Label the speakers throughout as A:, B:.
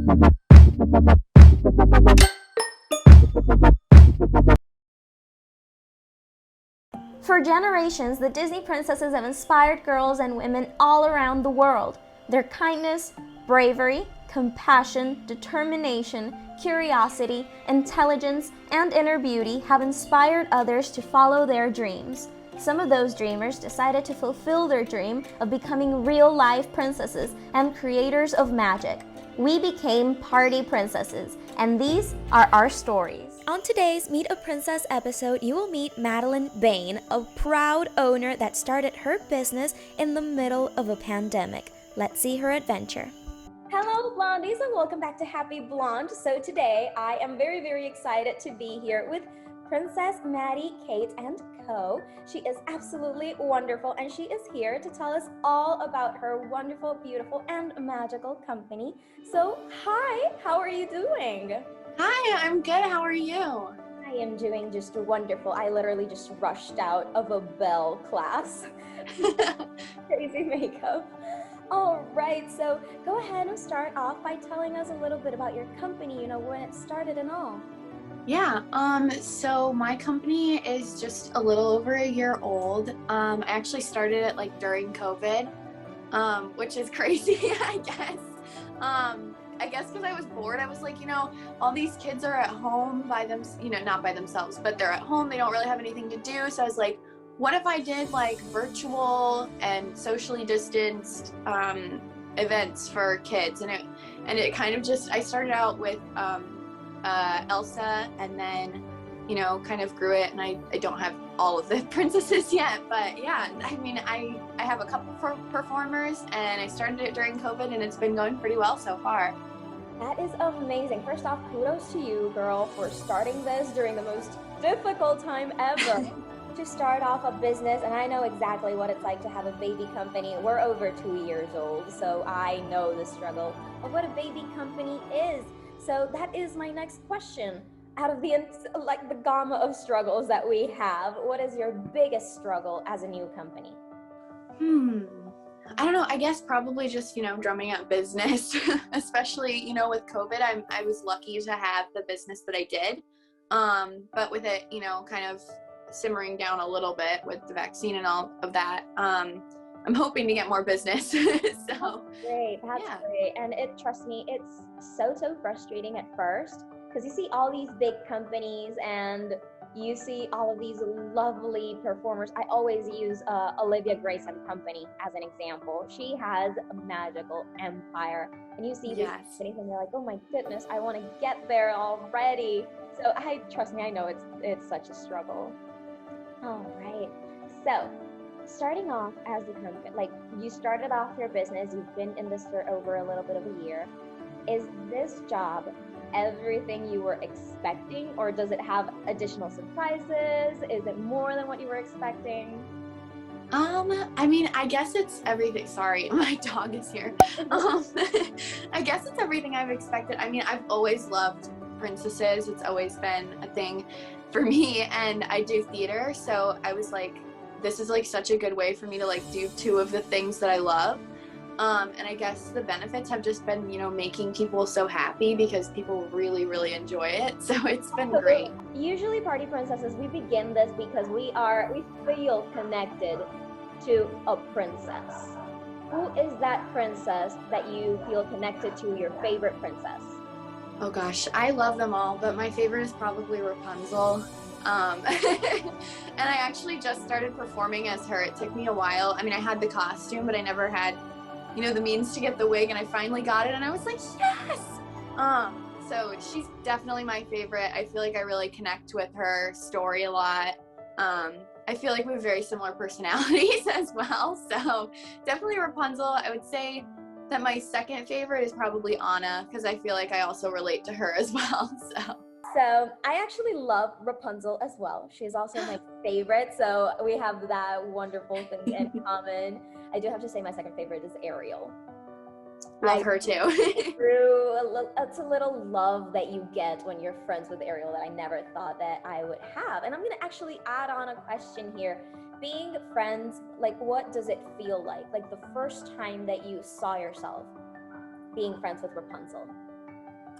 A: For generations, the Disney princesses have inspired girls and women all around the world. Their kindness, bravery, compassion, determination, curiosity, intelligence, and inner beauty have inspired others to follow their dreams. Some of those dreamers decided to fulfill their dream of becoming real-life princesses and creators of magic. We became party princesses, and these are our stories. On today's Meet a Princess episode, you will meet Madeline Bain, a proud owner that started her business in the middle of a pandemic. Let's see her adventure. Hello, Blondies, and welcome back to Happy Blonde. So today, I am very, very excited to be here with Princess Maddie, Kate, and Co. She is absolutely wonderful, and she is here to tell us all about her wonderful, beautiful, and magical company. So, hi, how are you doing?
B: Hi, I'm good. How are you?
A: I am doing just wonderful. I literally just rushed out of a bell class. Crazy makeup. All right, so go ahead and start off by telling us a little bit about your company, when it started and all.
B: Yeah, so my company is just a little over a year old. I actually started it during COVID, which is crazy, I guess. I guess because I was bored, I was like, all these kids are at home by them, not by themselves, but they're at home. They don't really have anything to do. So I was like, what if I did virtual and socially distanced events for kids? And it kind of just, I started out with Elsa, and then, kind of grew it. And I don't have all of the princesses yet, but yeah, I have a couple performers, and I started it during COVID, and it's been going pretty well so far.
A: That is amazing. First off, kudos to you, girl, for starting this during the most difficult time ever to start off a business. And I know exactly what it's like to have a baby company. We're over 2 years old, so I know the struggle of what a baby company is. So that is my next question. Out of the gamma of struggles that we have, what is your biggest struggle as a new company?
B: I don't know. I guess probably just, drumming up business, especially, with COVID. I was lucky to have the business that I did. But with it, kind of simmering down a little bit with the vaccine and all of that, I'm hoping to get more business. So
A: great. That's great. And trust me, it's so frustrating at first, because you see all these big companies and you see all of these lovely performers. I always use Olivia Grace and Company as an example. She has a magical empire, and you see these companies and you're like, oh my goodness, I want to get there already. So trust me, I know it's such a struggle. All right. So starting off as a company, you started off your business, you've been in this for over a little bit of a year. Is this job everything you were expecting, or does it have additional surprises? Is it more than what you were expecting?
B: I guess it's everything. Sorry, my dog is here. I guess it's everything I've expected. I've always loved princesses. It's always been a thing for me, and I do theater, so I was like, this is such a good way for me to do two of the things that I love. And I guess the benefits have just been, making people so happy because people really, really enjoy it. So it's been great.
A: Usually party princesses, we begin this because we feel connected to a princess. Who is that princess that you feel connected to, your favorite princess?
B: Oh gosh, I love them all, but my favorite is probably Rapunzel. And I actually just started performing as her. It took me a while. I had the costume, but I never had the means to get the wig, and I finally got it, and I was like, yes! So she's definitely my favorite. I feel like I really connect with her story a lot. I feel like we have very similar personalities as well, so definitely Rapunzel. I would say that my second favorite is probably Anna, because I feel like I also relate to her as well,
A: So I actually love Rapunzel as well. She's also my favorite, so we have that wonderful thing in common. I do have to say my second favorite is Ariel.
B: Love her too.
A: It's a little love that you get when you're friends with Ariel that I never thought that I would have. And I'm going to actually add on a question here. Being friends, what does it feel like? The first time that you saw yourself being friends with Rapunzel?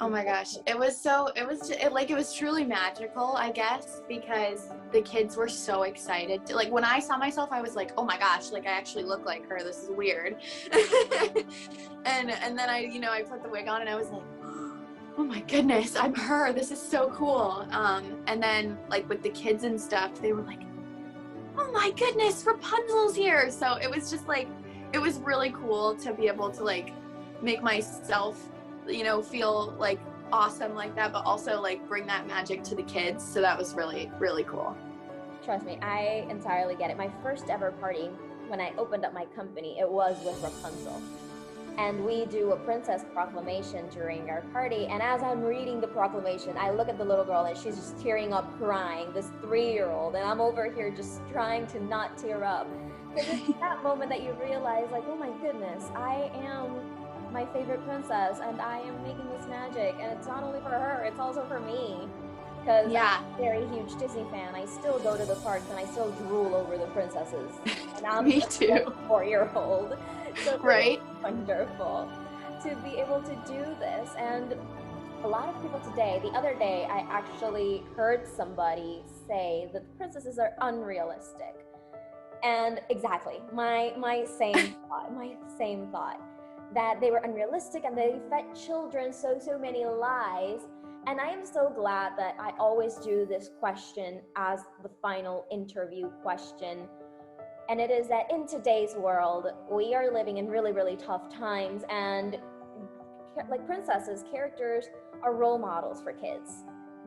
B: Oh my gosh, it was truly magical, I guess, because the kids were so excited. Like when I saw myself, I was like, oh my gosh, like I actually look like her. This is weird. and then I put the wig on and I was like, oh my goodness, I'm her. This is so cool. And then like with the kids and stuff, they were like, oh my goodness, Rapunzel's here. So it was just like, it was really cool to be able to like make myself feel like awesome like that, but also like bring that magic to the kids. So that was really, really cool.
C: Trust me, I entirely get it. My first ever party, when I opened up my company, it was with Rapunzel. And we do a princess proclamation during our party. And as I'm reading the proclamation, I look at the little girl and she's just tearing up, crying, this 3-year-old. And I'm over here just trying to not tear up. Because it's that moment that you realize, like, oh my goodness, I am my favorite princess and I am making this magic. And it's not only for her, it's also for me. Because I'm a very huge Disney fan. I still go to the parks and I still drool over the princesses. And I'm
B: Me too.
C: a 4-year-old. So
B: right?
C: Wonderful to be able to do this. And a lot of people today, the other day, I actually heard somebody say that the princesses are unrealistic. And exactly, my same thought, that they were unrealistic and they fed children so many lies. And I am so glad that I always do this question as the final interview question. And it is that in today's world, we are living in really, really tough times, and like princesses, characters are role models for kids.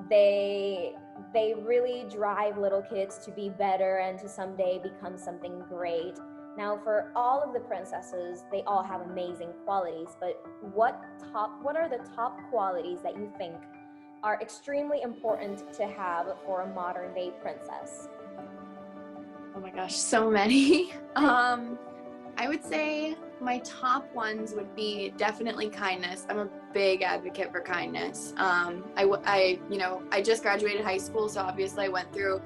C: They really drive little kids to be better and to someday become something great. Now, for all of the princesses, they all have amazing qualities, but what are the top qualities that you think are extremely important to have for a modern day princess?
B: Oh my gosh, so many. I would say my top ones would be definitely kindness. I'm a big advocate for kindness. I just graduated high school, so obviously I went through,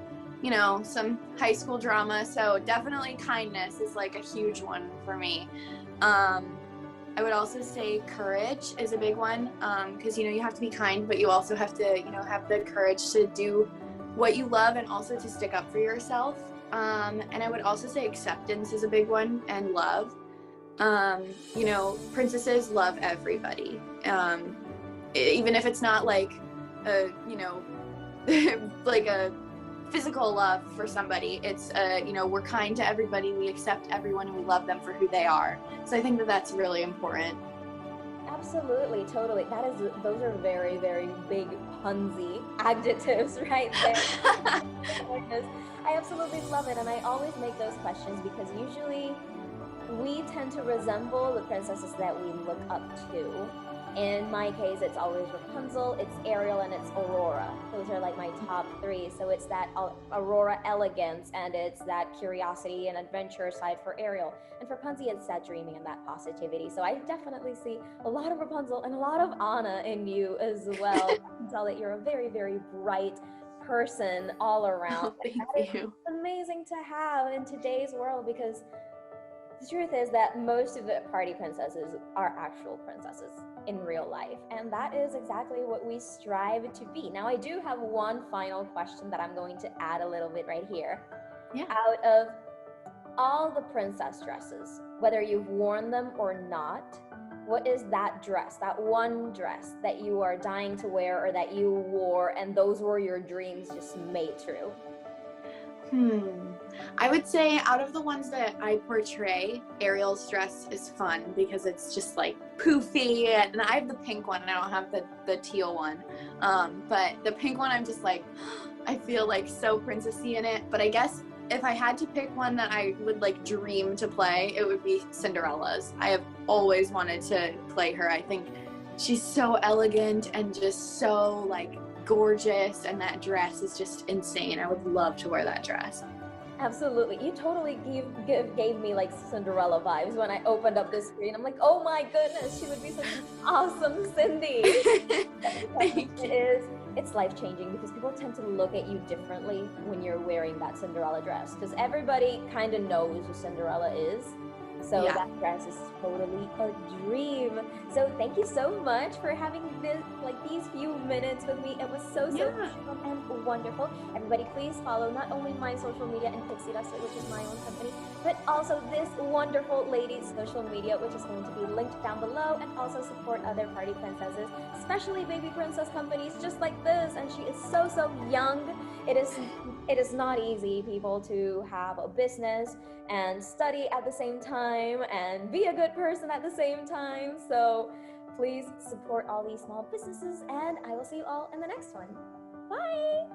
B: some high school drama. So definitely kindness is like a huge one for me. I would also say courage is a big one, because, you have to be kind, but you also have to, have the courage to do what you love and also to stick up for yourself. And I would also say acceptance is a big one, and love. Princesses love everybody. Even if it's not like like a physical love for somebody, it's we're kind to everybody, we accept everyone, and we love them for who they are. So I think that that's really important.
C: Absolutely, totally. Those are very, very big punsy adjectives right there. I absolutely love it, and I always make those questions because usually we tend to resemble the princesses that we look up to. In my case, it's always Rapunzel, it's Ariel, and it's Aurora. Those are like my top 3. So it's that Aurora elegance, and it's that curiosity and adventure side for Ariel. And for Pansy, it's that dreaming and that positivity. So I definitely see a lot of Rapunzel and a lot of Anna in you as well. I can tell that you're a very, very bright person all around.
B: Oh, thank you.
C: Amazing to have in today's world, because the truth is that most of the party princesses are actual princesses in real life, and that is exactly what we strive to be. Now, I do have one final question that I'm going to add a little bit right here.
B: Yeah.
C: Out of all the princess dresses, whether you've worn them or not, what is that dress, that one dress that you are dying to wear or that you wore and those were your dreams just made true?
B: I would say out of the ones that I portray, Ariel's dress is fun because it's just like poofy, and I have the pink one and I don't have the teal one. But the pink one, I'm just like, I feel like so princessy in it. But I guess if I had to pick one that I would like dream to play, it would be Cinderella's. I have always wanted to play her. I think she's so elegant and just so like gorgeous, and that dress is just insane. I would love to wear that dress.
C: Absolutely. You totally gave me like Cinderella vibes when I opened up the screen. I'm like, oh my goodness, she would be such an awesome Cindy. It's life-changing because people tend to look at you differently when you're wearing that Cinderella dress, because everybody kind of knows who Cinderella is, So
B: Yeah.
C: that dress is totally a dream. So thank you so much for having these few minutes with me. It was so
B: Yeah.
C: fun and wonderful. Everybody, please follow not only my social media and Pixie Duster, which is my own company, but also this wonderful lady's social media, which is going to be linked down below, and also support other party princesses, especially baby princess companies just like this. And she is so young. It is not easy, people, to have a business and study at the same time and be a good person at the same time. So please support all these small businesses, and I will see you all in the next one. Bye!